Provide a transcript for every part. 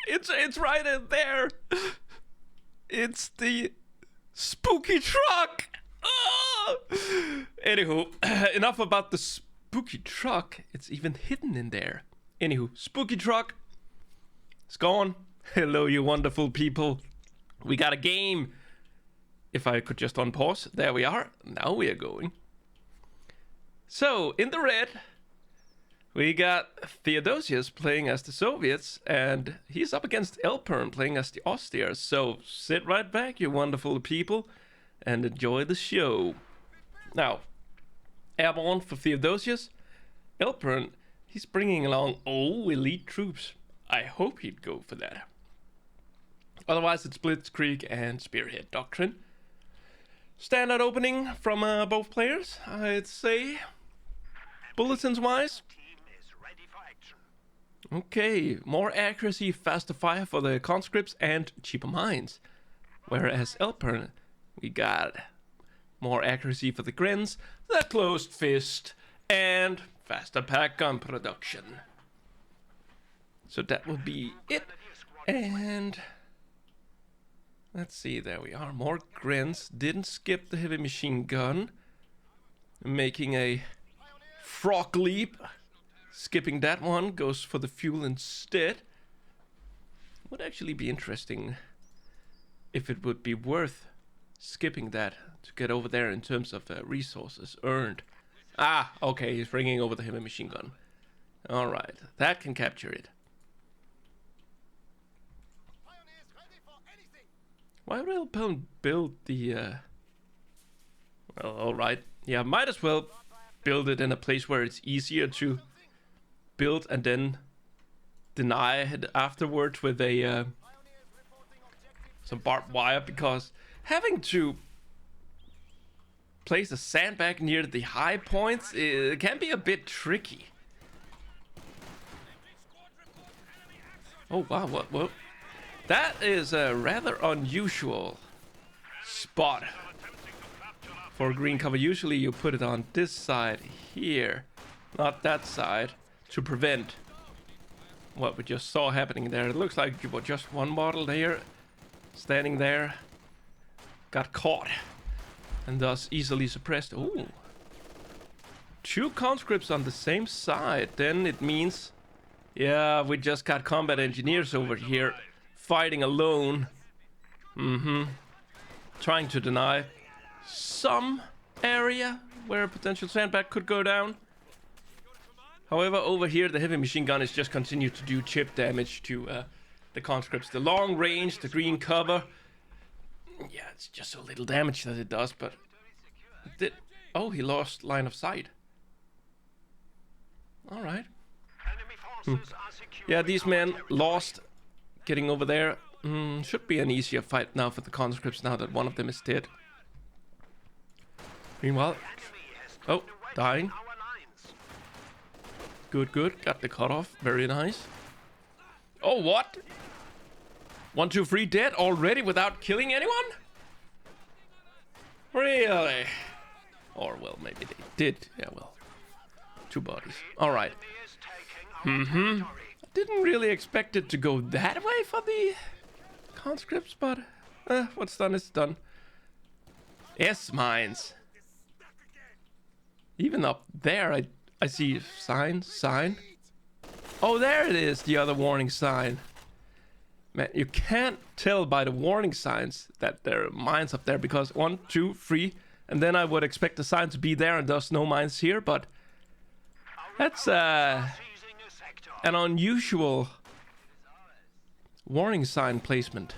It's right in there. It's the spooky truck. Oh! Anywho, enough about the spooky truck. It's even hidden in there. Anywho, spooky truck. It's gone. Hello, you wonderful people. We got a game. If I could just unpause. There we are. Now we are going. So, in the red, we got Theodosios playing as the Soviets, and he's up against Elpern playing as the Austrians. So, sit right back, you wonderful people, and enjoy the show. Now, airborne for Theodosios. Elpern, he's bringing along elite troops. I hope he'd go for that. Otherwise, it's Blitzkrieg and Spearhead Doctrine. Standard opening from both players, I'd say. Bulletins-wise. Okay, more accuracy, faster fire for the conscripts, and cheaper mines. Whereas Elpern, we got more accuracy for the Grins, the closed fist, and faster pack gun production. So that will be it. And let's see, there we are. More Grins. Didn't skip the heavy machine gun. Making a frog leap. Skipping that one, goes for the fuel instead. Would actually be interesting if it would be worth skipping that to get over there in terms of resources earned. Ah, okay, he's bringing over the heavy machine gun. Alright, that can capture it. Why would Elpern build the... Well, alright. Yeah, might as well build it in a place where it's easier to build and then deny it afterwards with a some barbed wire, because having to place a sandbag near the high points it can be a bit tricky. Oh wow, what? That is a rather unusual spot for green cover. Usually you put it on this side here, not that side, to prevent what we just saw happening there. It looks like you were just one model there, standing there, got caught, and thus easily suppressed. Ooh. 2 conscripts on the same side. Then it means, yeah, we just got combat engineers over here fighting alone. Trying to deny some area where a potential sandbag could go down. However, over here, the heavy machine gun is just continue to do chip damage to the conscripts. The long range, the green cover. Yeah, it's just so little damage that it does, but... Oh, he lost line of sight. Alright. Yeah, these men lost getting over there. Should be an easier fight now for the conscripts now that one of them is dead. Meanwhile... Oh, dying. Good. Got the cutoff. Very nice. Oh, what? 1, 2, 3 dead already without killing anyone? Really? Or, well, maybe they did. Yeah, well. 2 bodies. Alright. I didn't really expect it to go that way for the conscripts, but what's done is done. S-mines. Even up there, I see sign. Oh, there it is, the other warning sign. Man, you can't tell by the warning signs that there are mines up there, because 1, 2, 3, and then I would expect the sign to be there and thus no mines here, but that's an unusual warning sign placement.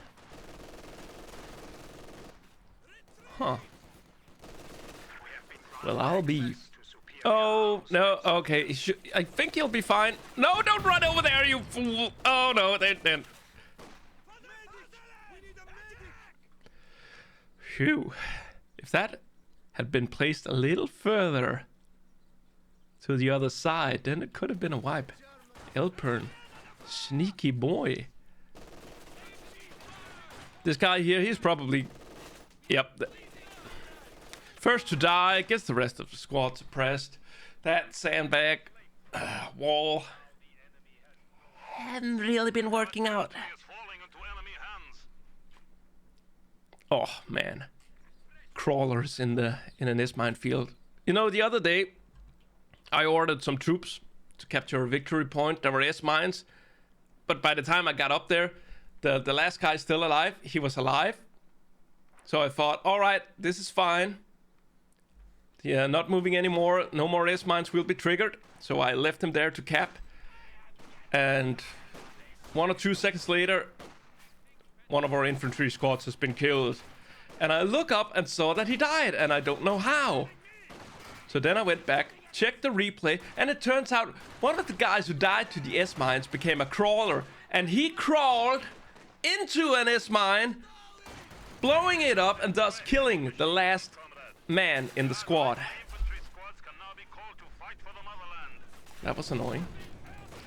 Huh. Well, I'll be... Oh, no, okay. I think he'll be fine. No, don't run over there, you fool. Oh, no, then. Phew. If that had been placed a little further to the other side, then it could have been a wipe. Elpern. Sneaky boy. This guy here, he's probably... Yep. First to die, gets the rest of the squad suppressed. That sandbag wall hadn't really been working out. Oh man, crawlers in an S-mine field. You know, the other day I ordered some troops to capture a victory point. There were S-mines, but by the time I got up there, the last guy still alive. He was alive, so I thought, all right, this is fine. Yeah, not moving anymore. No more S-mines will be triggered. So I left him there to cap, and 1 or 2 seconds later, one of our infantry squads has been killed. And I look up and saw that he died, and I don't know how. So then I went back, checked the replay, and it turns out one of the guys who died to the S-mines became a crawler. And he crawled into an S-mine, blowing it up and thus killing the last man in the squad. That was annoying.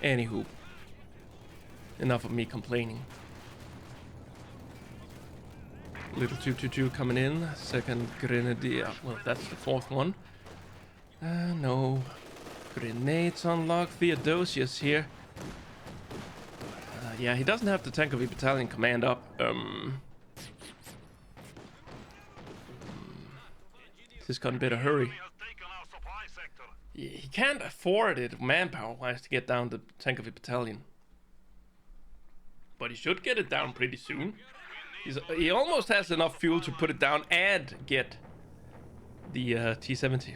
Anywho, enough of me complaining. Little 222 coming in. Second grenadier. Well, that's the fourth one. No. Grenades unlocked. Theodosios here. Yeah, he doesn't have the tank of a battalion command up. This got a bit of hurry. Yeah, he can't afford it manpower-wise to get down the tank of a battalion. But he should get it down pretty soon. He almost has enough fuel to put it down and get the T-70.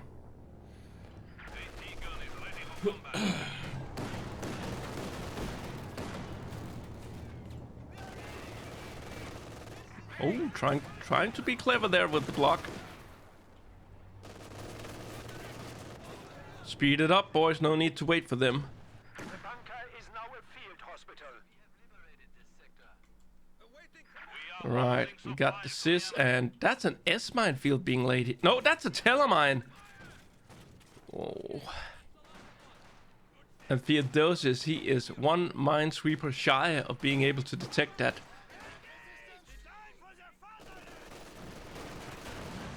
Oh, trying to be clever there with the block. Speed it up, boys. No need to wait for them. The bunker is now a field hospital. Right, we got the sys, and that's an S-mine field being laid here. No, that's a telemine. Oh. And Theodosios, he is one minesweeper shy of being able to detect that.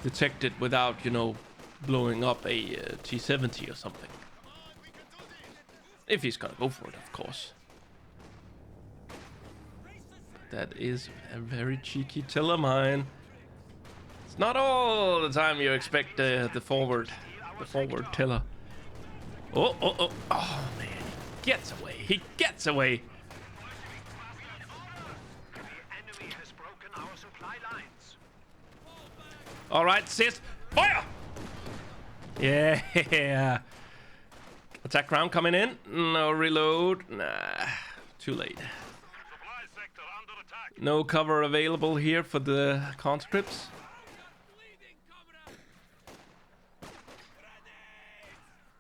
Detect it without, you know, blowing up a T-70 or something. If he's gonna go for it, of course. That is a very cheeky telemine. It's not all the time you expect the forward teller. Oh, man. He gets away. He gets away. The enemy has broken our supply lines. All right, sis. Fire! Yeah. Attack round coming in. No reload. Nah, too late. No cover available here for the conscripts.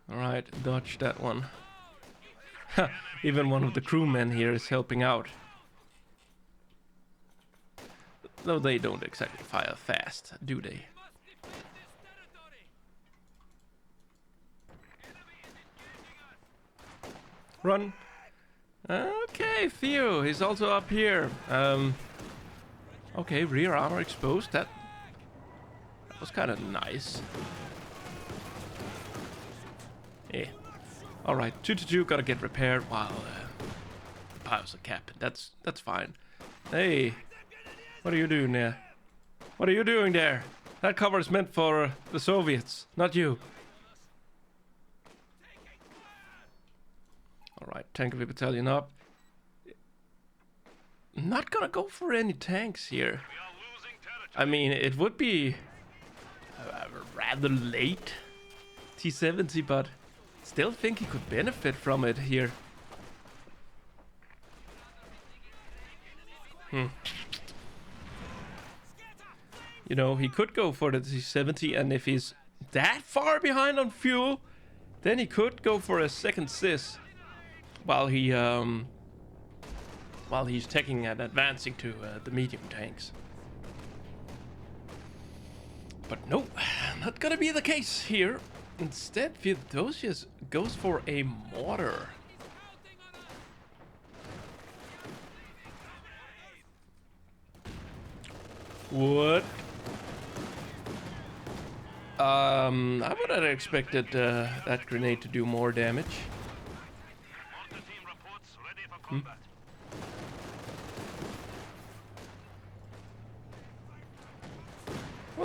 Alright, dodge that one. Even one of the crewmen here is helping out. Though they don't exactly fire fast, do they? Run! Okay, Theo, he's also up here. Okay, rear armor exposed. That was kind of nice. Yeah. All right, 222 gotta get repaired while the piles are capped. That's fine. Hey, what are you doing there? What are you doing there? That cover is meant for the Soviets, not you. Alright, tank of a battalion up. Not gonna go for any tanks here. I mean, it would be rather late T-70, but still think he could benefit from it here. You know, he could go for the T-70, and if he's that far behind on fuel, then he could go for a second sys. While he's taking and advancing to the medium tanks. But no, not gonna be the case here. Instead, Theodosios goes for a mortar. What? I would have expected that grenade to do more damage.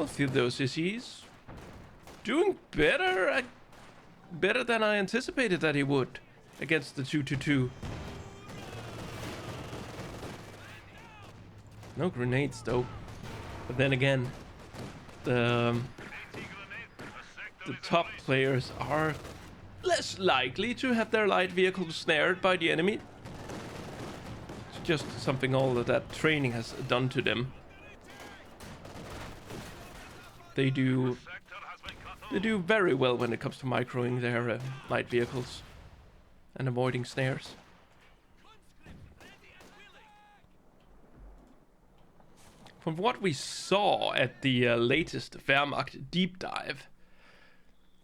Well, Theodosios, he's doing better than I anticipated that he would against the 2-2-2. No grenades though. But then again, the top players are less likely to have their light vehicles snared by the enemy. It's just something all of that training has done to them. They do very well when it comes to microing their light vehicles and avoiding snares. From what we saw at the latest Wehrmacht deep dive,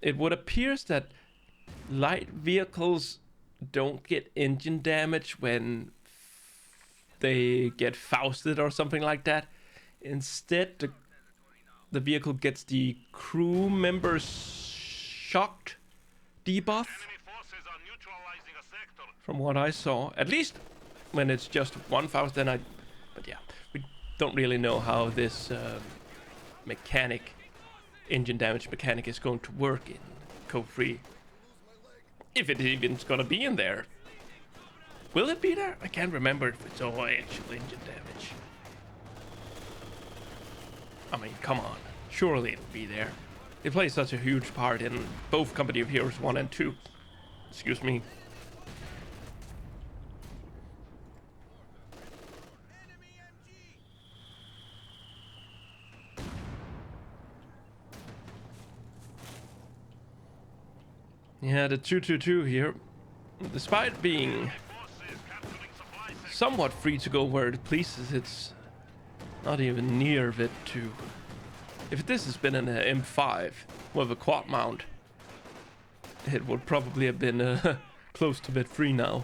it would appear that light vehicles don't get engine damage when they get fausted or something like that. Instead, the vehicle gets the crew members shocked debuff. From what I saw, at least when it's just one faust, then but yeah, we don't really know how this engine damage mechanic is going to work in Code 3. If it even's gonna be in there. Will it be there? I can't remember if it's all actual engine damage. I mean, come on. Surely it'll be there. It plays such a huge part in both Company of Heroes 1 and 2. Excuse me. Yeah, the 2-2-2 here, despite being somewhat free to go where it pleases, it's not even near bit to. If this has been an M5 with a quad mount, it would probably have been close to bit free now,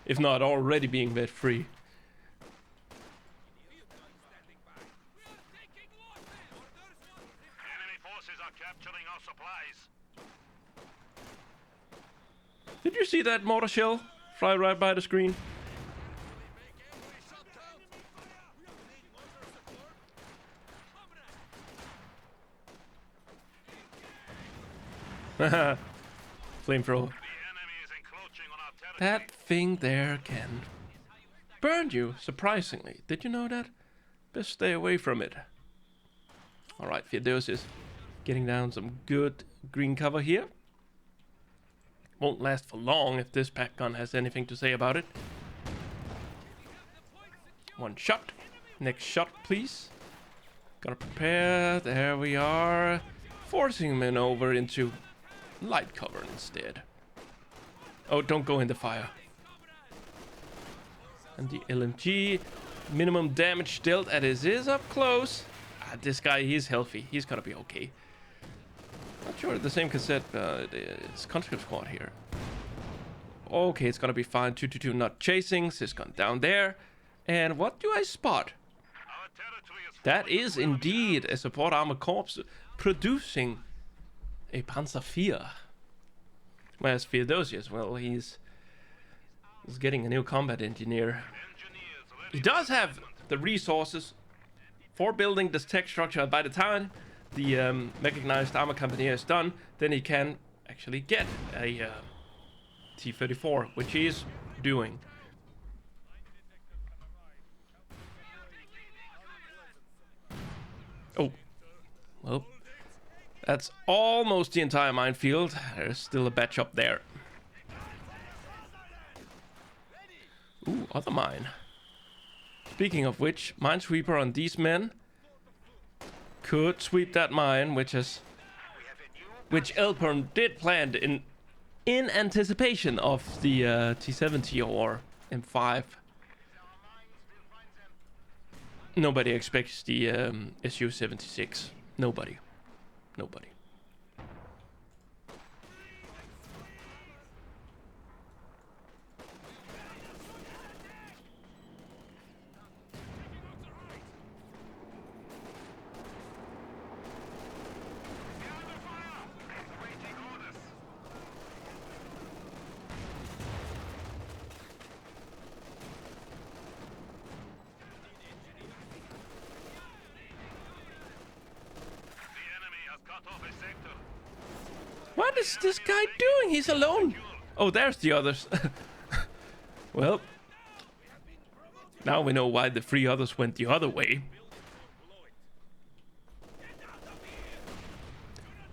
if not already being bit free. Enemy forces are capturing our supplies. Did you see that mortar shell fly right by the screen? Flamethrower. That thing there can burn you, surprisingly. Did you know that? Best stay away from it. Alright, Theodosios. Getting down some good green cover here. Won't last for long if this pack gun has anything to say about it. One shot. Next shot, please. Gotta prepare. There we are. Forcing him over into light cover instead. Oh, don't go in the fire. And the LMG. Minimum damage dealt at his is up close. This guy, he's healthy. He's gonna be okay. Not sure the same cassette. It's conscript squad here. Okay, it's gonna be fine. 2-2-2 not chasing. So it's gone down there. And what do I spot? That is indeed a support armor corps producing a Panzer IV. Whereas Theodosios, well, he's getting a new combat engineer. He does have the resources for building this tech structure. By the time the mechanized armor company is done, then he can actually get a T-34, which he is doing. Oh, well, that's almost the entire minefield. There's still a batch up there. Ooh, other mine. Speaking of which, Minesweeper on these men could sweep that mine, which Elpern did plant in anticipation of the T-70 or M5. Nobody expects the Su-76. Nobody. What is this guy doing? He's alone. Oh, there's the others. Well, now we know why the 3 others went the other way.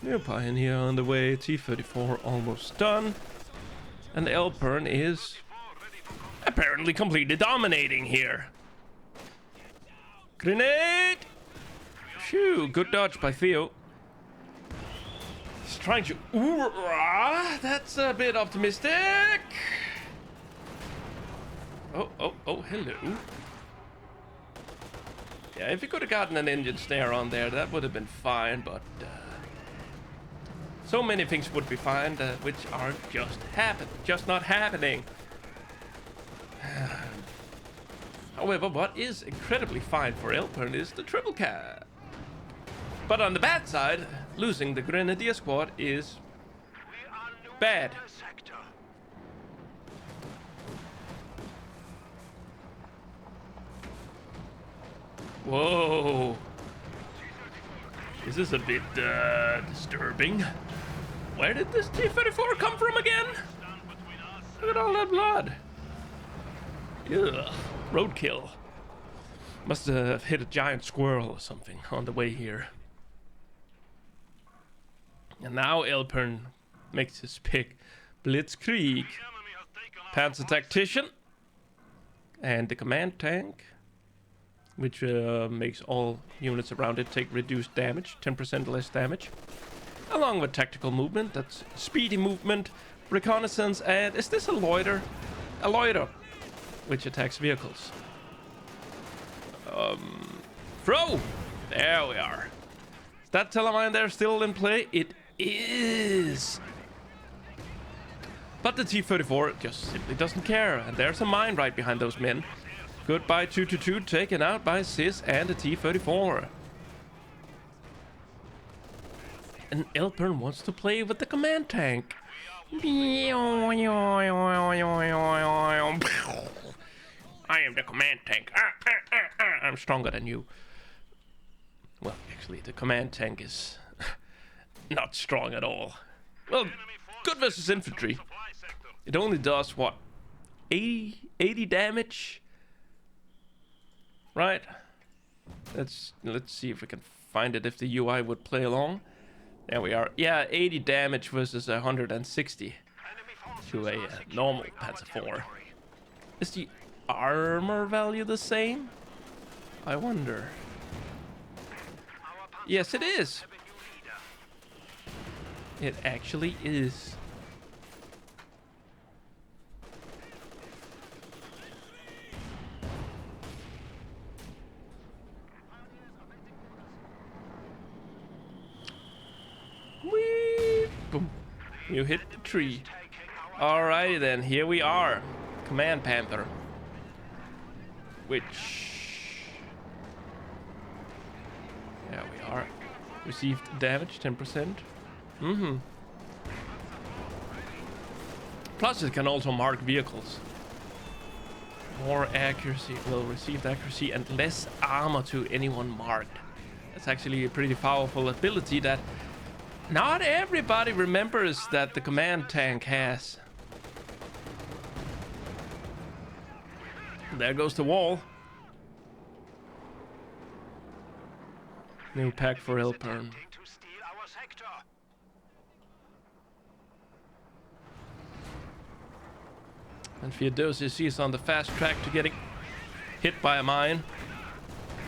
New Pioneer on the way. T-34 almost done. And Elpern is apparently completely dominating here. Grenade! Phew, good dodge by Theo. He's trying to... Ooh, that's a bit optimistic. Oh, hello. Yeah, if you could have gotten an engine snare on there, that would have been fine, but... so many things would be fine, which are just not happening. However, what is incredibly fine for Elpern is the triple cap. But on the bad side, losing the Grenadier squad is bad. Whoa. This is a bit disturbing. Where did this T-34 come from again? Look at all that blood. Ugh. Roadkill. Must have hit a giant squirrel or something on the way here. And now Elpern makes his pick. Blitzkrieg. Panzer Tactician. And the command tank, which makes all units around it take reduced damage, 10% less damage. Along with tactical movement, that's speedy movement, reconnaissance, and is this a loiter? A loiter, which attacks vehicles. Throw! There we are. Is that Telemine there still in play? It is! But the T-34 just simply doesn't care, and there's a mine right behind those men. Goodbye 222, taken out by Sis and the T-34. And Elpern wants to play with the command tank. I am the command tank. I'm stronger than you. Well, actually, the command tank is not strong at all. Well, good versus infantry. It only does, what, 80 damage? Right? Let's see if we can find it, if the UI would play along. There we are. Yeah, 80 damage versus 160 to a normal Panzer IV. Is the armor value the same? I wonder. Yes, it is. It actually is. Whee! Boom. You hit the tree. Alrighty then, here we are. Command Panther. Which... there we are. Received damage, 10%. Plus it can also mark vehicles. More accuracy, well, received accuracy and less armor to anyone marked. That's actually a pretty powerful ability that not everybody remembers that the command tank has. There goes the wall. New pack for Elpern. And Theodosios is on the fast track to getting hit by a mine.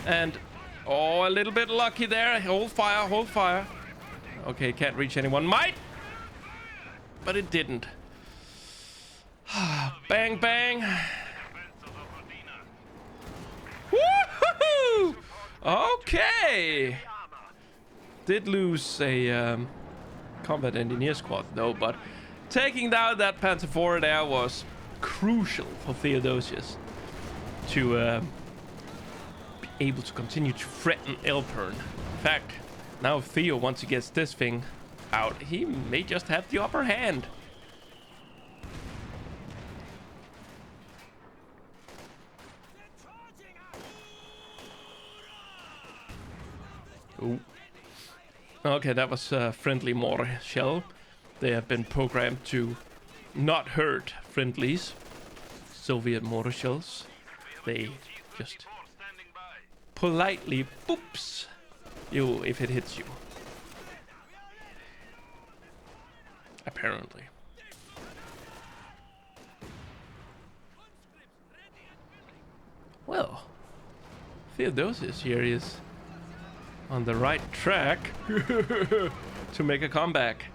And, oh, a little bit lucky there. Hold fire, hold fire. Okay, can't reach anyone. Might! But it didn't. Bang, bang. Woohoo! Okay. Did lose a combat engineer squad though, but taking down that Panzer IV there was crucial for Theodosios to be able to continue to threaten Elpern. In fact, now if Theo, once he gets this thing out, he may just have the upper hand. Ooh. Okay, that was a friendly mortar shell. They have been programmed to not hurt friendlies. Soviet mortar shells. They just politely boops you if it hits you. Apparently. Well, Theodosios here is on the right track to make a comeback.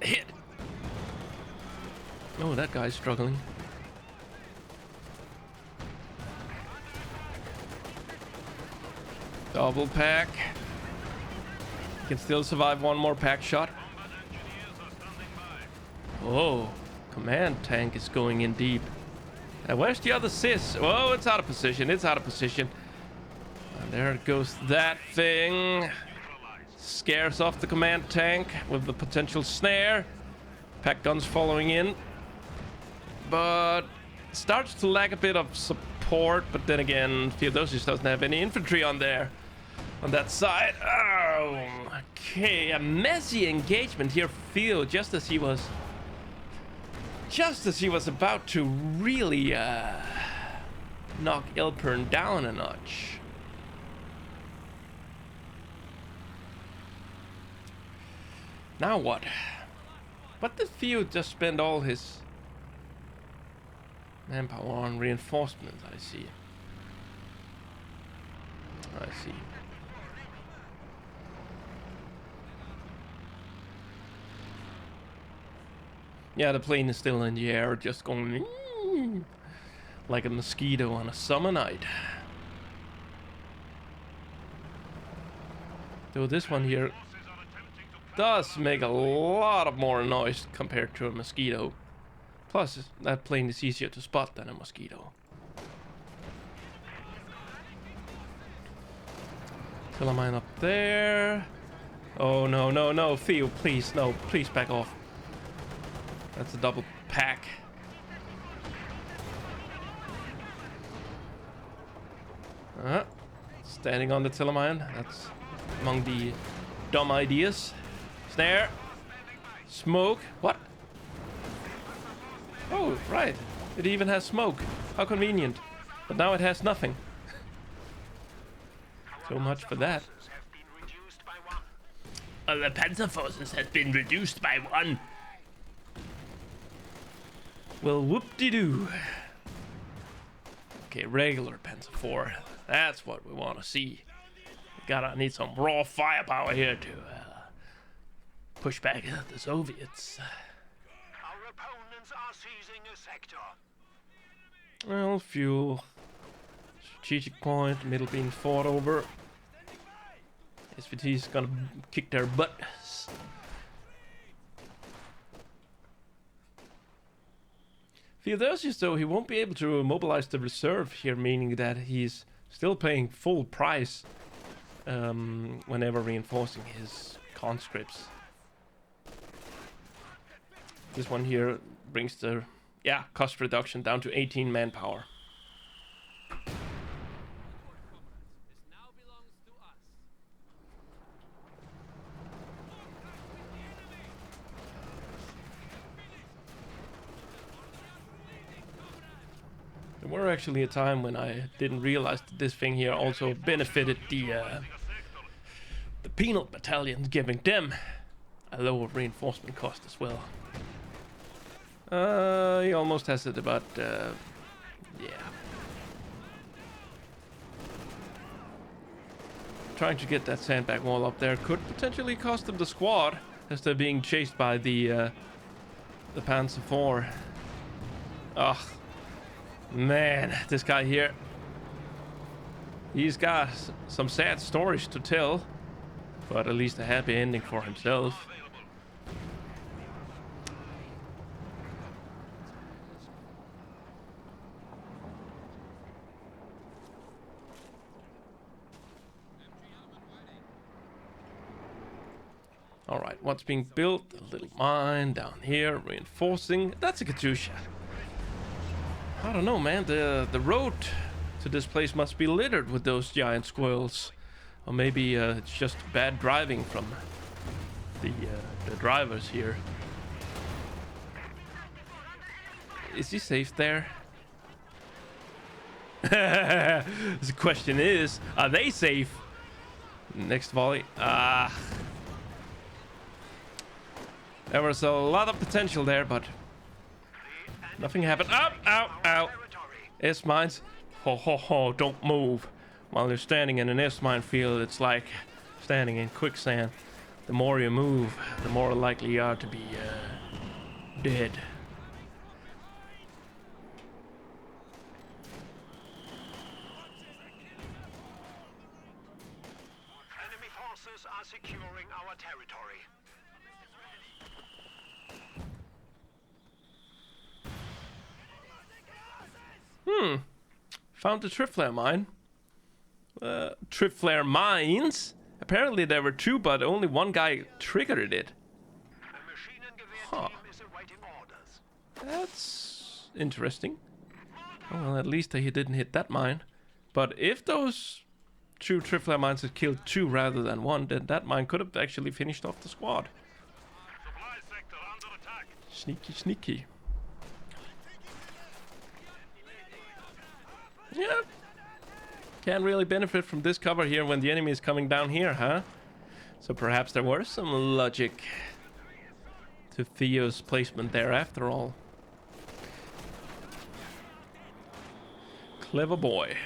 Hit! Oh, that guy's struggling. Double pack. He can still survive one more pack shot. Oh, command tank is going in deep. Where's the other sis? Oh, it's out of position. It's out of position. And there goes that thing. Scares off the command tank with the potential snare. Pack guns following in. But starts to lack a bit of support. But then again, Theodosios doesn't have any infantry on there. On that side. Oh, okay. A messy engagement here for Theo just as he was about to really knock Elpern down a notch. Now what? What did Theo just spend all his manpower on? Reinforcements, I see. I see. Yeah, the plane is still in the air, just going like a mosquito on a summer night. Though this one here does make a lot of more noise compared to a mosquito. Plus, that plane is easier to spot than a mosquito. Kill a mine up there. Oh no, no, no, Theo, please, no, please back off. That's a double pack. Standing on the Tillermine. That's among the dumb ideas. Snare. Smoke. What? Oh, right. It even has smoke. How convenient. But now it has nothing. So much for that. The Panzer forces has been reduced by 1. Well, whoop-de-doo. Okay, regular Panzer 4. That's what we want to see. We need some raw firepower here to push back the Soviets. Our opponents are seizing a sector. Well, fuel. Strategic point, middle being fought over. SVT's gonna kick their butt. Theodosios, though, he won't be able to mobilize the reserve here, meaning that he's still paying full price whenever reinforcing his conscripts. This one here brings the cost reduction down to 18 manpower. There were actually a time when I didn't realize that this thing here also benefited the penal battalions, giving them a lower reinforcement cost as well. He almost has it about, Trying to get that sandbag wall up there could potentially cost them the squad, as they're being chased by the Panzer IV. Ugh. Man, this guy here, he's got some sad stories to tell, but at least a happy ending for himself. Alright, what's being built? A little mine down here, reinforcing. That's a Katusha. I don't know, man. The road to this place must be littered with those giant squirrels. Or maybe it's just bad driving from the drivers here. Is he safe there? The question is, are they safe? Next volley. There was a lot of potential there, but nothing happened. Ow, ow, ow. S-mines. Ho, ho, ho, don't move. While you're standing in an S-mine field, it's like standing in quicksand. The more you move, the more likely you are to be dead. Enemy forces are securing our territory. Found the tripflare mine. Tripflare mines? Apparently there were two, but only one guy triggered it. A machine and gewehr Huh. team is awaiting orders. That's interesting. Oh, well, at least he didn't hit that mine. But if those two tripflare mines had killed two rather than one, then that mine could have actually finished off the squad. Supply sector under attack. Sneaky, sneaky. Yeah. Can't really benefit from this cover here when the enemy is coming down here, huh? So perhaps there was some logic to Theo's placement there after all. Clever boy.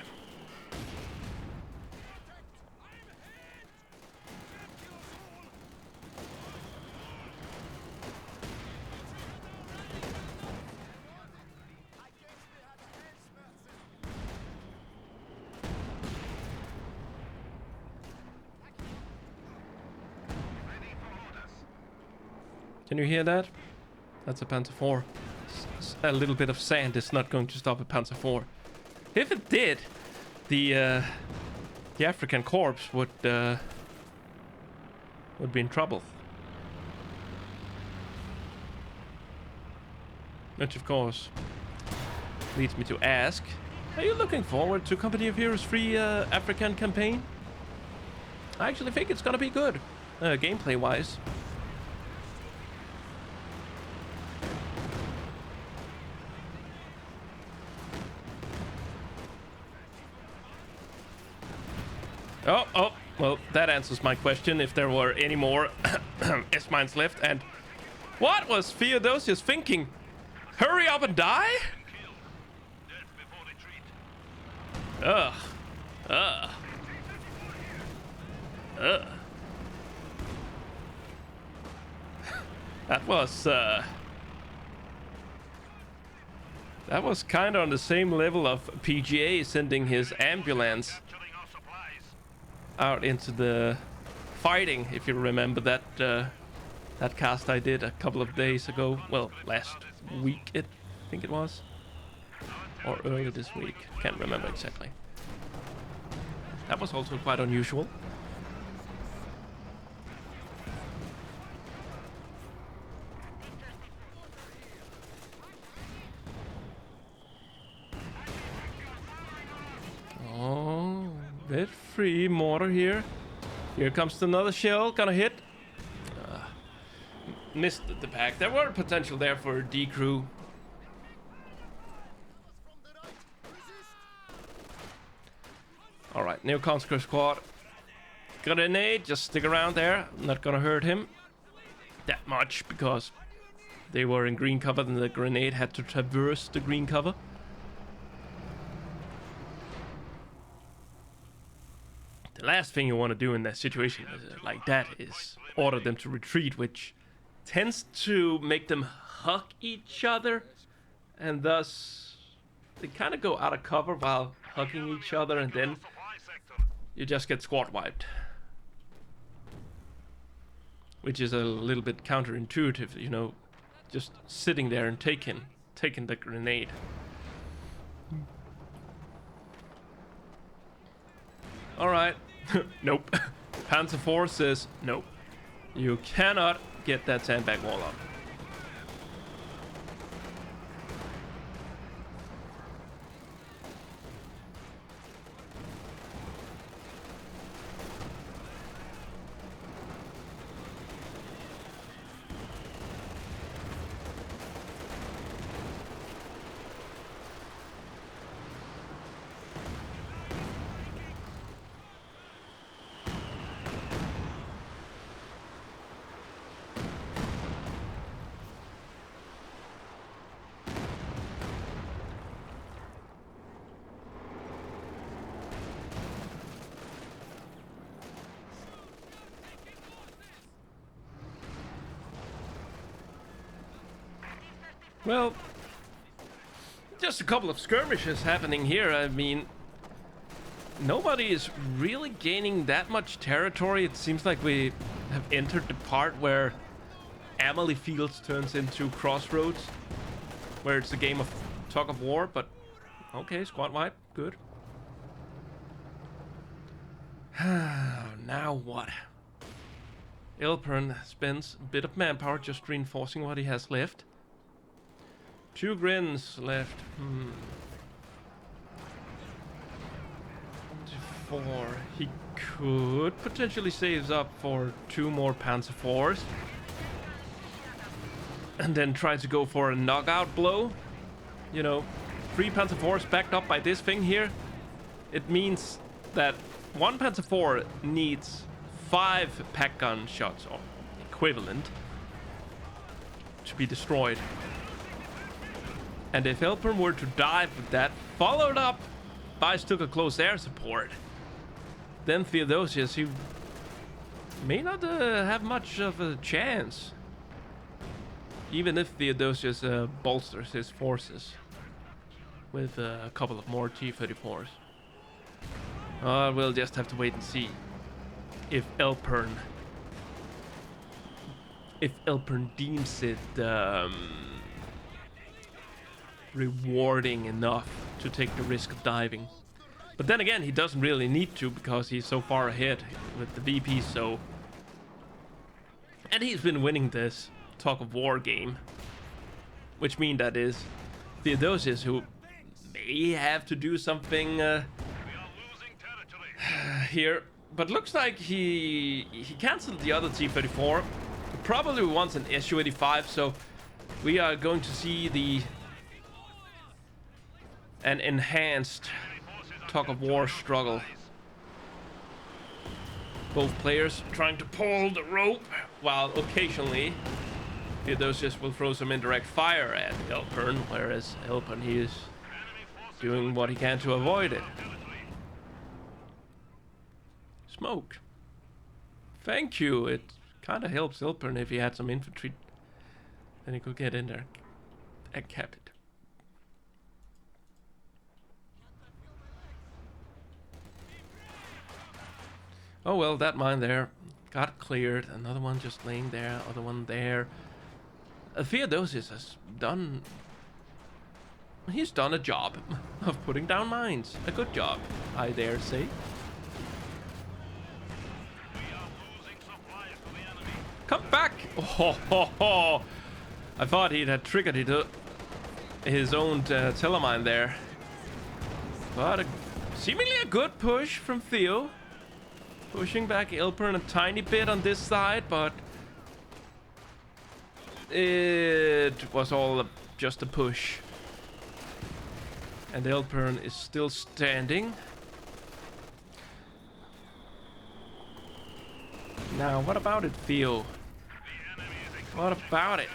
Can you hear that? That's a Panzer IV. A little bit of sand is not going to stop a Panzer IV. If it did, the African corps would be in trouble. Which, of course, leads me to ask: are you looking forward to Company of Heroes 3 African campaign? I actually think it's gonna be good, gameplay-wise. Oh, well, that answers my question, if there were any more S-mines left. And what was Theodosios thinking? Hurry up and die? Ugh. Ugh. Ugh. That was kind of on the same level of PGA sending his ambulance out into the fighting, if you remember that that cast I did a couple of days ago. Well, last week I think it was, or early this week. Can't remember exactly. That was also quite unusual. Oh, bit free mortar here. Here comes another shell, gonna hit. Missed the pack. There were potential there for a D-crew. Alright, Neo Conscript Squad. Grenade, just stick around there. Not gonna hurt him that much because they were in green cover and the grenade had to traverse the green cover. The last thing you want to do in that situation like that is order them to retreat, which tends to make them hug each other, and thus they kind of go out of cover while hugging each other, and then you just get squad wiped. Which is a little bit counterintuitive, you know, just sitting there and taking the grenade. Alright. Nope. Panzer IV says nope. You cannot get that sandbag wall up. Well, just a couple of skirmishes happening here. I mean, nobody is really gaining that much territory. It seems like we have entered the part where Amelie Fields turns into Crossroads, where it's a game of tug of war, but okay, squad wipe, good. Now what? Elpern spends a bit of manpower just reinforcing what he has left. 2 grins left. 4. He could potentially save up for 2 more Panzer IVs. And then try to go for a knockout blow. You know, 3 Panzer IVs backed up by this thing here. It means that 1 Panzer IV needs 5 pack gun shots, or equivalent, to be destroyed. And if Elpern were to dive with that, followed up by still a close air support, then Theodosios, he may not have much of a chance. Even if Theodosios bolsters his forces with a couple of more T-34s. We'll just have to wait and see if Elpern deems it rewarding enough to take the risk of diving. But then again, he doesn't really need to because he's so far ahead with the VP, so... And he's been winning this tug of war game. Which means that is Theodosios, who may have to do something here. But looks like he cancelled the other T-34. Probably wants an Su-85, so we are going to see an enhanced tug of war struggle. Both players trying to pull the rope, while occasionally Theodosios will throw some indirect fire at Elpern, whereas Elpern, he is doing what he can to avoid it. Smoke. Thank you. It kind of helps Elpern if he had some infantry. Then he could get in there and cap it. Oh well, that mine there got cleared. Another one just laying there. Other one there. Theodosios has done... He's done a job of putting down mines. A good job, I dare say. Come back! Oh, ho, ho. I thought he had triggered his own telemine there. But seemingly a good push from Theo. Pushing back Elpern a tiny bit on this side, but it was all just a push. And Elpern is still standing. Now, what about it, Theo? What about it?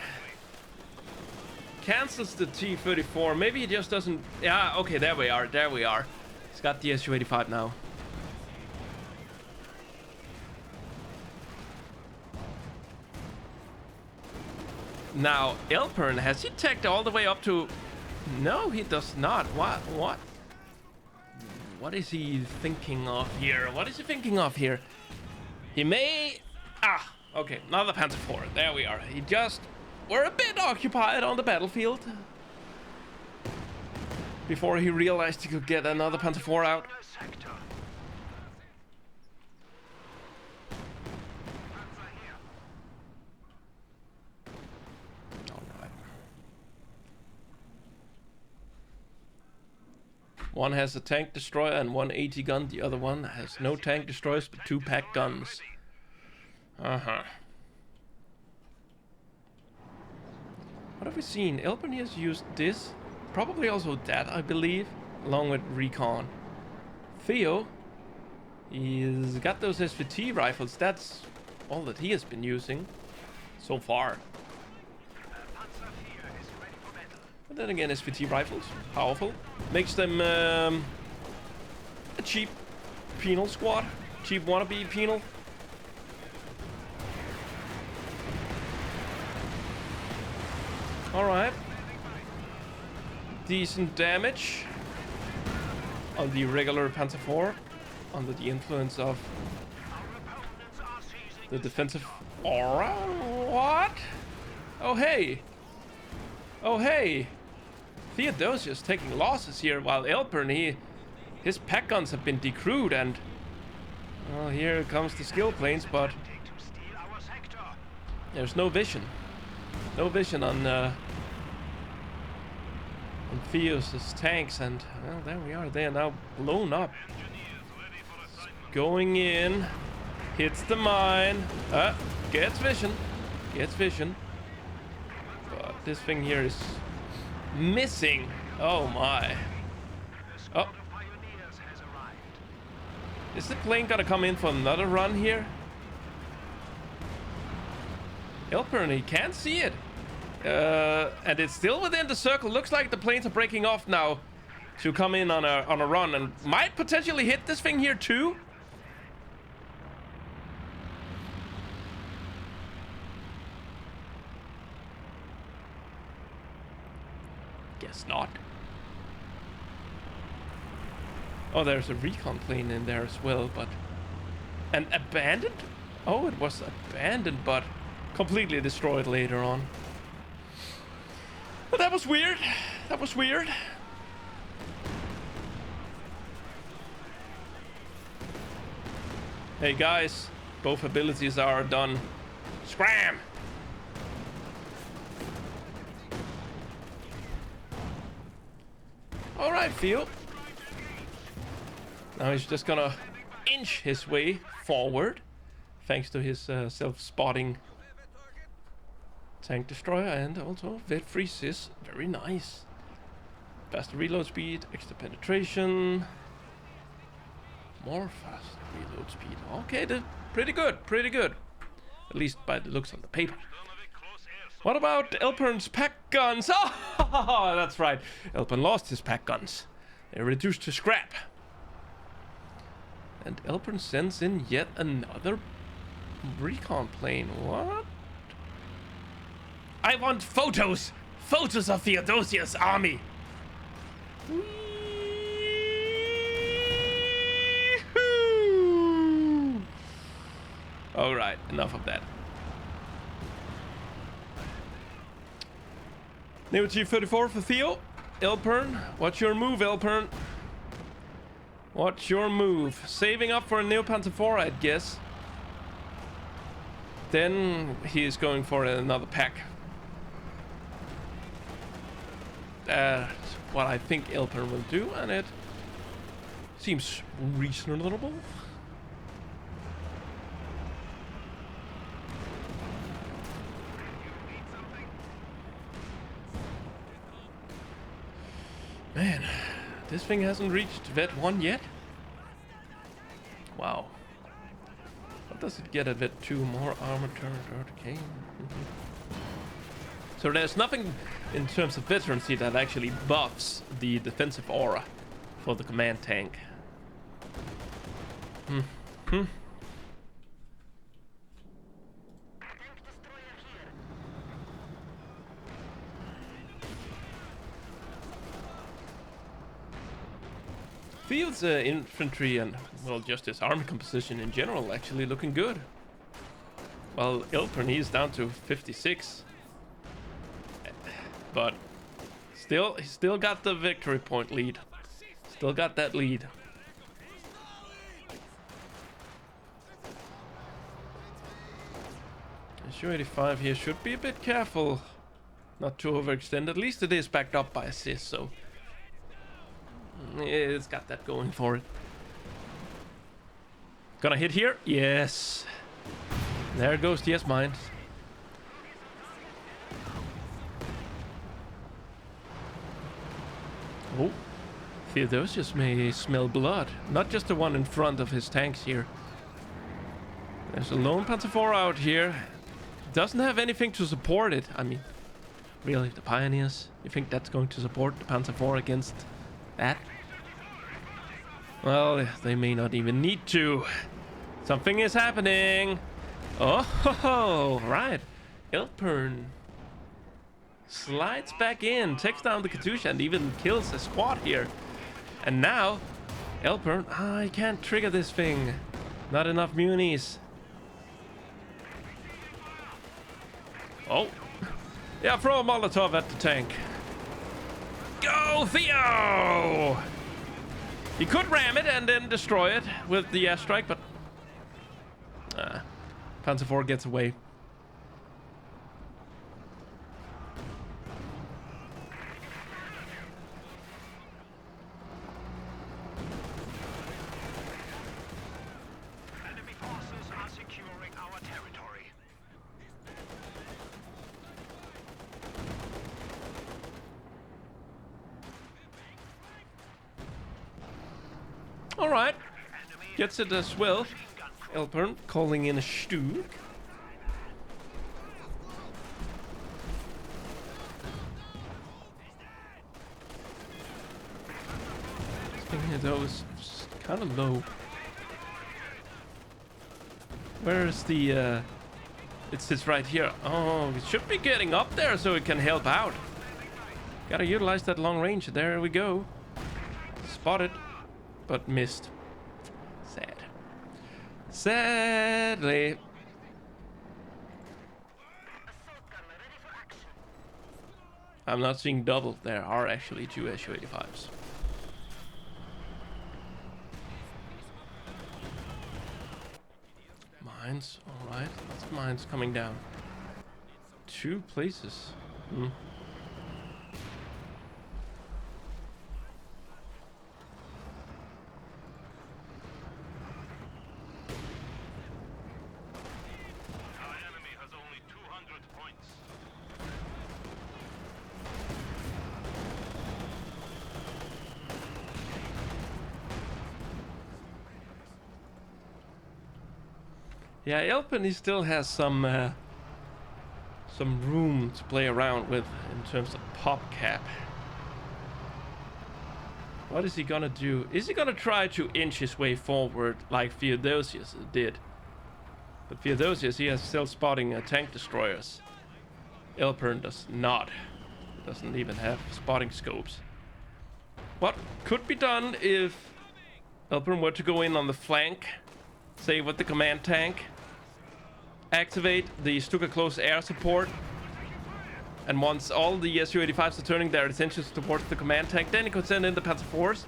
Cancels the T-34. Maybe he just doesn't... Yeah, okay, there we are. There we are. He's got the Su-85 now. Now, Elpern, has he tacked all the way up to... No, he does not. What? What is he thinking of here? What is he thinking of here? He may... Ah, okay, another Panzer IV. There we are. He just... We're a bit occupied on the battlefield. Before he realized he could get another Panzer IV out. One has a tank destroyer and one 80 gun. The other one has no tank destroyers but 2 pack guns. What have we seen? Elpern has used this. Probably also that, I believe. Along with recon. Theo, he's got those SVT rifles. That's all that he has been using so far. But then again, SVT rifles, powerful. Makes them a cheap penal squad. Cheap wannabe penal. Alright. decent damage on the regular Panzer IV under the influence of the defensive aura. What? Oh hey. Oh hey. Theodosios taking losses here while Elpern, his pack guns have been decrewed, and well, here comes the skill planes, but there's no vision. No vision on Theos' tanks, and well, there we are. They are now blown up. Going in, hits the mine. Gets vision. Gets vision. But this thing here is missing. Oh my. Oh. Is the plane gonna come in for another run here? Elpern, he can't see it. And it's still within the circle. Looks like the planes are breaking off now to come in on a run, and might potentially hit this thing here too. Guess not. Oh, there's a recon plane in there as well, but... And abandoned? Oh, it was abandoned, but completely destroyed later on. But that was weird. That was weird. Hey guys, both abilities are done. Scram! Alright, Theo. Now he's just gonna inch his way forward, thanks to his self-spotting tank destroyer, and also vet freeze is very nice. Faster reload speed, extra penetration, more fast reload speed. Okay, pretty good, pretty good. At least by the looks on the paper. What about Elpern's pack guns? Oh, that's right. Elpern lost his pack guns. They're reduced to scrap. And Elpern sends in yet another recon plane. What? I want photos! Photos of Theodosios' army! Alright, enough of that. Neo G34 for Theo. Elpern, what's your move, Elpern? What's your move? Saving up for a Neo Panzer IV, I'd guess. Then he is going for another pack. That's what I think Elpern will do, and it seems reasonable. Man, this thing hasn't reached Vet 1 yet? Wow. What does it get at Vet 2? More armor turret, okay. So there's nothing in terms of veterancy that actually buffs the defensive aura for the command tank. Field's infantry and, well, just his army composition in general actually looking good. Well, Elpern, he's down to 56. But still, he still got the victory point lead. Still got that lead. Su-85 here should be a bit careful not to overextend. At least it is backed up by assist, so it's got that going for it. Gonna hit here? Yes. There goes the S-mine. Oh, Theodosios may smell blood. Not just the one in front of his tanks here. There's a lone Panzer IV out here. Doesn't have anything to support it. I mean, really, the Pioneers? You think that's going to support the Panzer IV against that? Well, they may not even need to. Something is happening. Oh, right. Elpern. slides back in, takes down the Katusha, and even kills a squad here. And now, Elpern, I can't trigger this thing. Not enough munis. Oh. Yeah, throw a Molotov at the tank. Go, Theo! He could ram it and then destroy it with the airstrike, but... Panzer IV gets away. Enemy forces are securing our territory. All right, gets it as well. Elpern calling in a Stug. This thing here though is kind of low. Where is the? It sits right here. Oh, it should be getting up there so it can help out. Gotta utilize that long range. There we go. Spotted. But missed. Sad. Sadly. I'm not seeing double. There are actually two Su-85s. Mines. Alright. Lots of mines coming down. Two places. Hmm. Yeah, Elpern, he still has some room to play around with in terms of pop cap. What is he gonna do? Is he gonna try to inch his way forward like Theodosios did? But Theodosios, he has still spotting tank destroyers. Elpern does not. Doesn't even have spotting scopes. What could be done if Elpern were to go in on the flank, say with the command tank, activate the Stuka close air support, and once all the Su-85s are turning their attentions towards the command tank, then he could send in the Panzer IVs.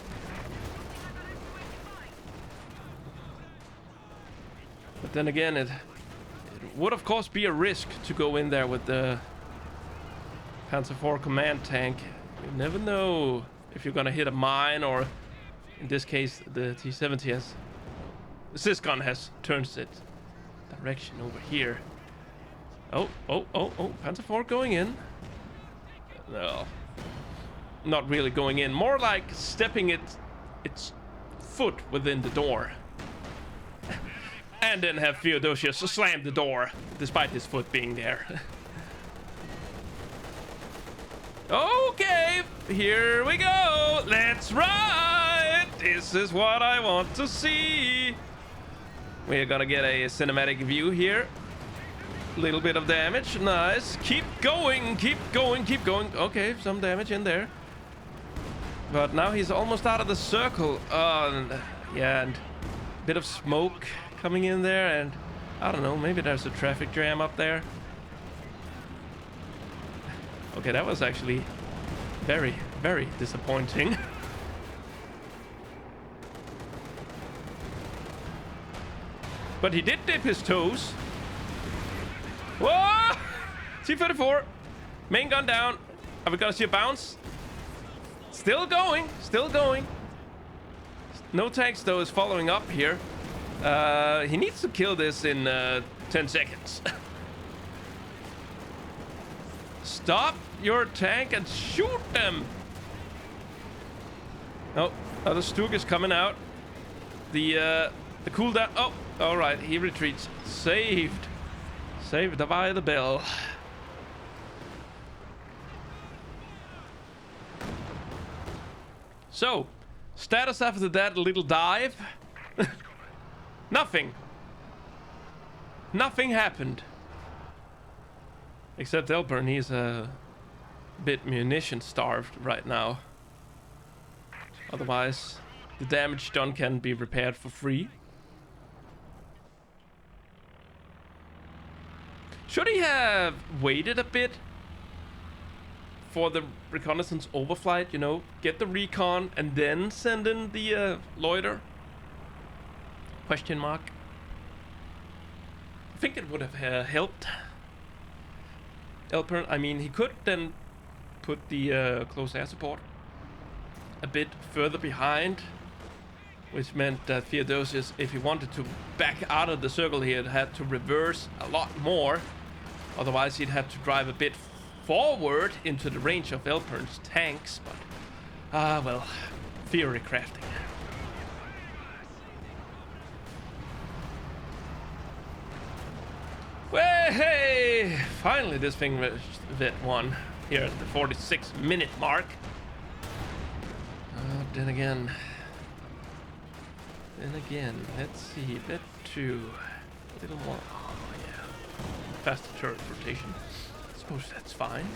But then again, it would of course be a risk to go in there with the Panzer IV command tank. You never know if you're gonna hit a mine, or in this case the T-70 has, the Syscon has turned its direction over here. Oh, Panzer IV going in. No, not really going in, more like stepping its foot within the door. And then have Theodosios slam the door, despite his foot being there. Okay, here we go. Let's ride. This is what I want to see. We're gonna get a cinematic view here. Little bit of damage, nice. Keep going, keep going, keep going. Okay, some damage in there. But now he's almost out of the circle. Yeah, and a bit of smoke coming in there, and I don't know, maybe there's a traffic jam up there. Okay, that was actually very, very disappointing. But he did dip his toes. Whoa! T-34. Main gun down. Are we gonna see a bounce? Still going, still going. No tanks though is following up here. He needs to kill this in 10 seconds. Stop your tank and shoot them. Oh, the Stug is coming out. The cooldown. Oh, all right, he retreats. Saved. Saved by the bell. So, status after that little dive. Nothing. Nothing happened. Except Elpern, bit munition starved right now. Otherwise, the damage done can be repaired for free. Should he have waited a bit for the reconnaissance overflight, you know? Get the recon and then send in the loiter? Question mark. I think it would have helped Elpern. I mean, he could then put the close air support a bit further behind, which meant that Theodosios, if he wanted to back out of the circle here, had to reverse a lot more. Otherwise, he'd have to drive a bit forward into the range of Elpern's tanks. But, well, theory crafting. Well, hey! Finally, this thing reached Vet 1 here at the 46-minute mark. Then again, let's see, Vet 2, a little more, oh yeah, faster turret rotation. I suppose that's fine.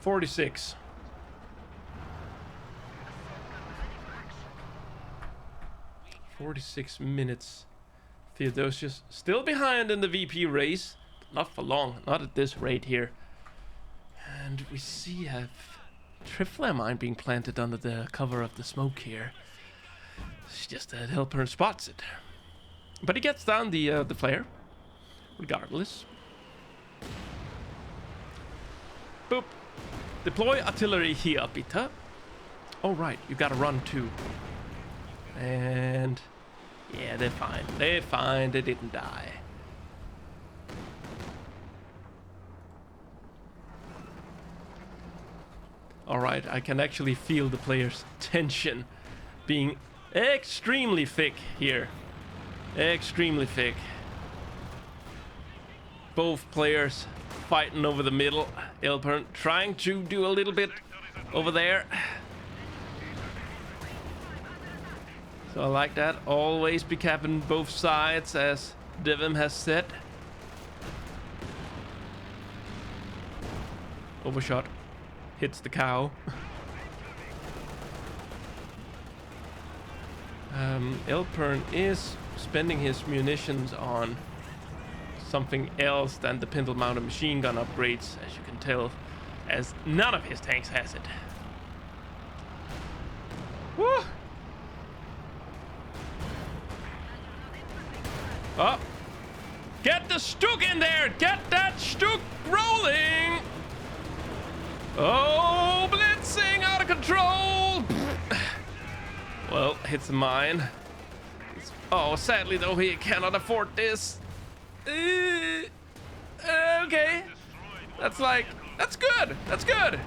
$46. $46 minutes. Theodosios still behind in the VP race. Not for long, not at this rate here. And we see a tripflare mine being planted under the cover of the smoke here. It's just that Elpern spots it. But he gets down the flare, regardless. Boop. Deploy artillery here, bitte. Oh right, you gotta run too. And yeah, they're fine. They're fine, they didn't die. Alright, I can actually feel the players' tension being extremely thick here. Extremely thick. Both players fighting over the middle. Elpern trying to do a little bit over there. So I like that. Always be capping both sides, as Devim has said. Overshot. Hits the cow. Elpern is spending his munitions on something else than the pintle mounted machine gun upgrades, as you can tell, as none of his tanks has it. Woo! Oh! Get the Stuk in there! Get that Stuk rolling! Oh, blitzing out of control! Well, hits a mine. Oh, sadly though, he cannot afford this. Okay. That's good. That's good.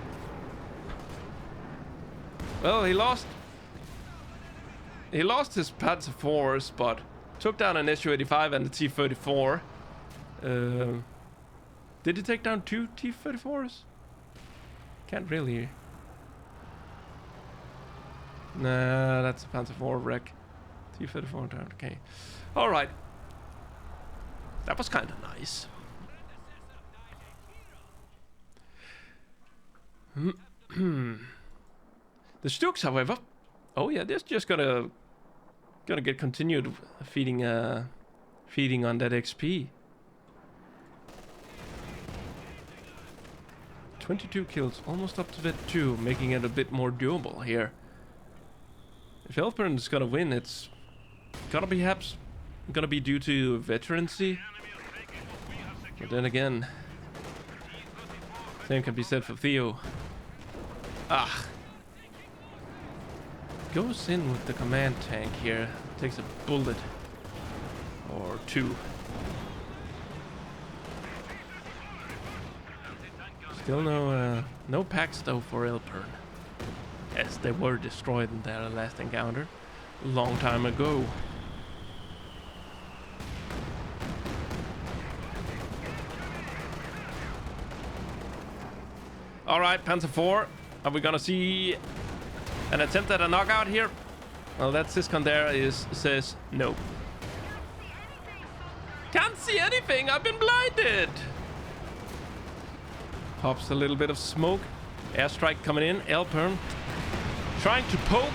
Well, he lost his Panzer IVs, but took down an Su-85 and a T-34. Did he take down 2 T-34s? Can't really. Nah, that's a Panzer IV wreck. T-34 down. Okay. All right. That was kind of nice. The Stuks, however. Oh yeah, they're just gonna get continued feeding on that XP. 22 kills, almost up to Vet 2, making it a bit more doable here. If Elpern's gonna win, it's gonna be due to veterancy. But then again, same can be said for Theo. Ah. Goes in with the command tank here, takes a bullet or two. Still no packs though for Elpern, as they were destroyed in their last encounter a long time ago. Alright, Panzer IV, are we gonna see an attempt at a knockout here? Well, that Syscon there says no. see anything. I've been blinded. Pops a little bit of smoke. Airstrike coming in. Elpern trying to poke,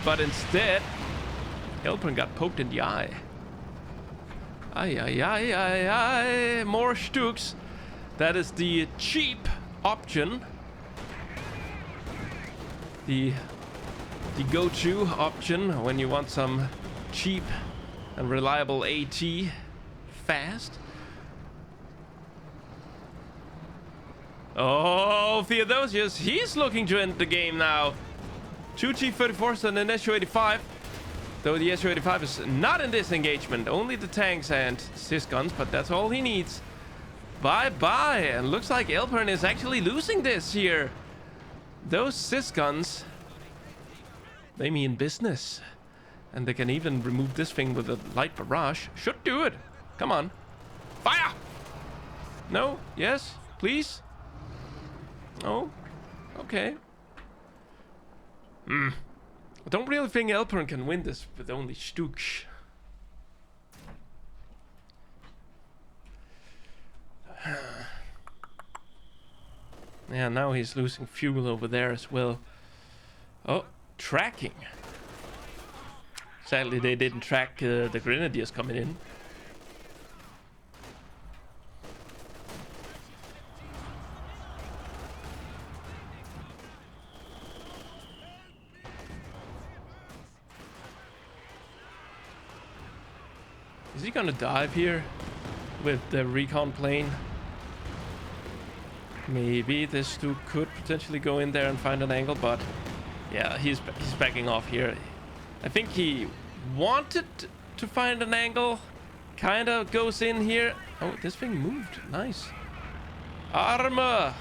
but instead, Elpern got poked in the eye. Aye, aye, aye, aye, aye. More Stuks. That is the cheap option. The go-to option when you want some cheap and reliable AT fast. Oh, Theodosios, he's looking to end the game now. 2 T-34s and an SU-85. Though the SU-85 is not in this engagement. Only the tanks and sys guns, but that's all he needs. Bye-bye. And looks like Elpern is actually losing this here. Those sys guns, they mean business. And they can even remove this thing with a light barrage. Should do it. Come on. Fire! No? Yes? Please? Oh? Okay. I don't really think Elpern can win this with only Stuks. Yeah, now he's losing fuel over there as well. Oh, tracking. Sadly, they didn't track the Grenadiers coming in. Is he gonna dive here with the recon plane? Maybe this dude could potentially go in there and find an angle, but yeah, he's backing off here. I think he wanted to find an angle. Kinda goes in here. Oh, this thing moved. Nice. Armor.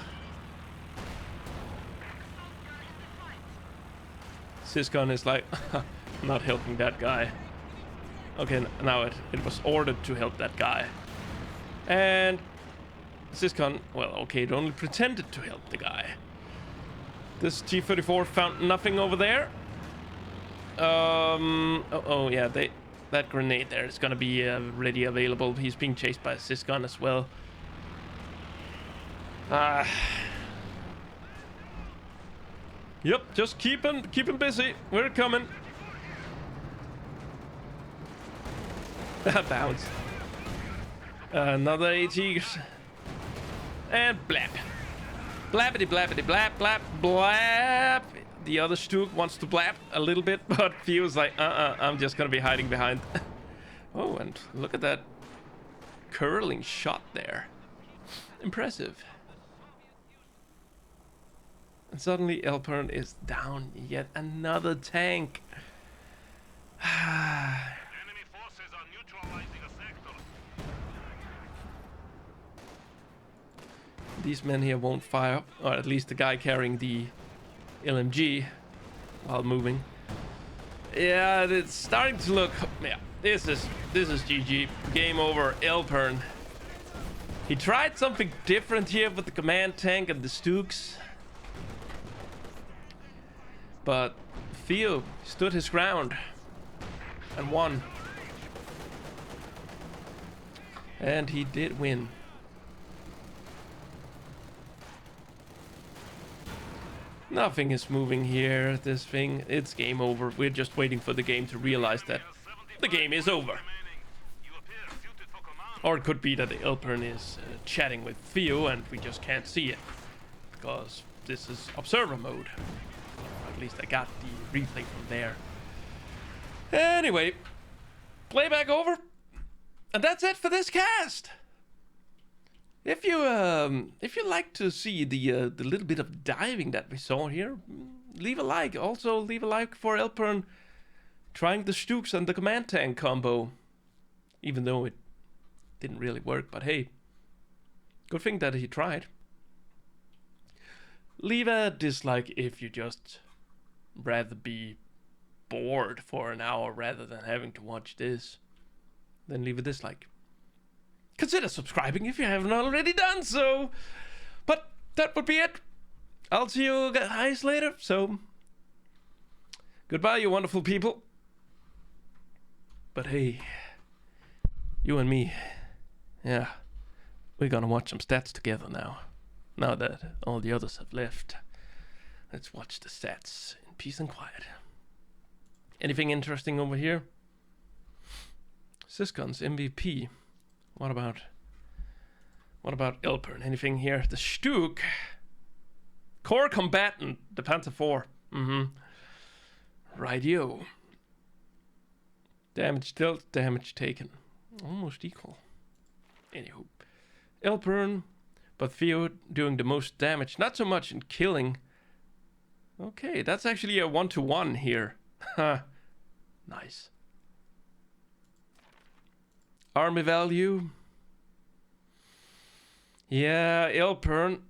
Syscon is like, I'm not helping that guy. Okay, now it was ordered to help that guy. And Syscon, well, okay, it only pretended to help the guy. This T-34 found nothing over there. Oh yeah, that grenade there is gonna be ready available. He's being chased by a Syscon as well. Yep, just keep him busy. We're coming. Bounce. Another AT. And blap. Blappity blappity blap blap blap. The other Stuk wants to blap a little bit, but feels like, I'm just gonna be hiding behind. Oh, and look at that curling shot there. Impressive. And suddenly Elpern is down yet another tank. Enemy forces are neutralizing a sector. These men here won't fire, or at least the guy carrying the LMG while moving. Yeah, it's starting to look. Yeah, this is GG. Game over. Elpern. He tried something different here with the command tank and the Stuks, but Theo stood his ground and won. And he did win. Nothing is moving here. This thing, it's game over. We're just waiting for the game to realize that the game is over. Or it could be that the Elpern is chatting with Theo and we just can't see it, because this is observer mode. At least I got the replay from there. Anyway, playback over, and that's it for this cast. If you like to see the little bit of diving that we saw here, leave a like. Also, leave a like for Elpern trying the Stuks and the command tank combo, even though it didn't really work. But hey, good thing that he tried. Leave a dislike if you just rather be bored for an hour rather than having to watch this. Then leave a dislike. Consider subscribing if you haven't already done so. But that would be it. I'll see you guys later. So, goodbye, you wonderful people. But hey, you and me, Yeah, we're gonna watch some stats together now. Now that all the others have left, let's watch the stats in peace and quiet. Anything interesting over here? Syscon's MVP. What about Elpern? Anything here? The Stuk. Core combatant, the Panther 4. Rightio. Damage dealt, damage taken. Almost equal. Anywho. Elpern, but Theo doing the most damage. Not so much in killing. Okay, that's actually a 1-to-1 here. Ha. Nice. Army value. Yeah, Elpern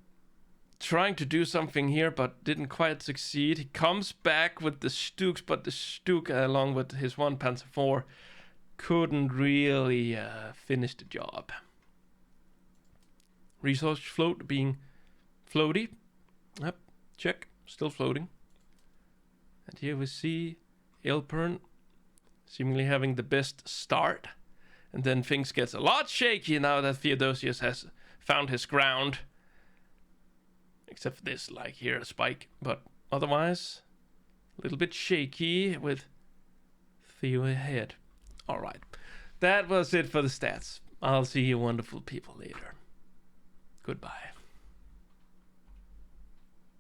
trying to do something here, but didn't quite succeed. He comes back with the Stuks, but the Stuk, along with his one Panzer IV, couldn't really finish the job. Resource float being floaty. Yep, check. Still floating. And here we see Elpern seemingly having the best start. And then things gets a lot shaky now that Theodosios has found his ground. Except for this, like here, a spike. But otherwise, a little bit shaky with Theo ahead. Alright, that was it for the stats. I'll see you wonderful people later. Goodbye.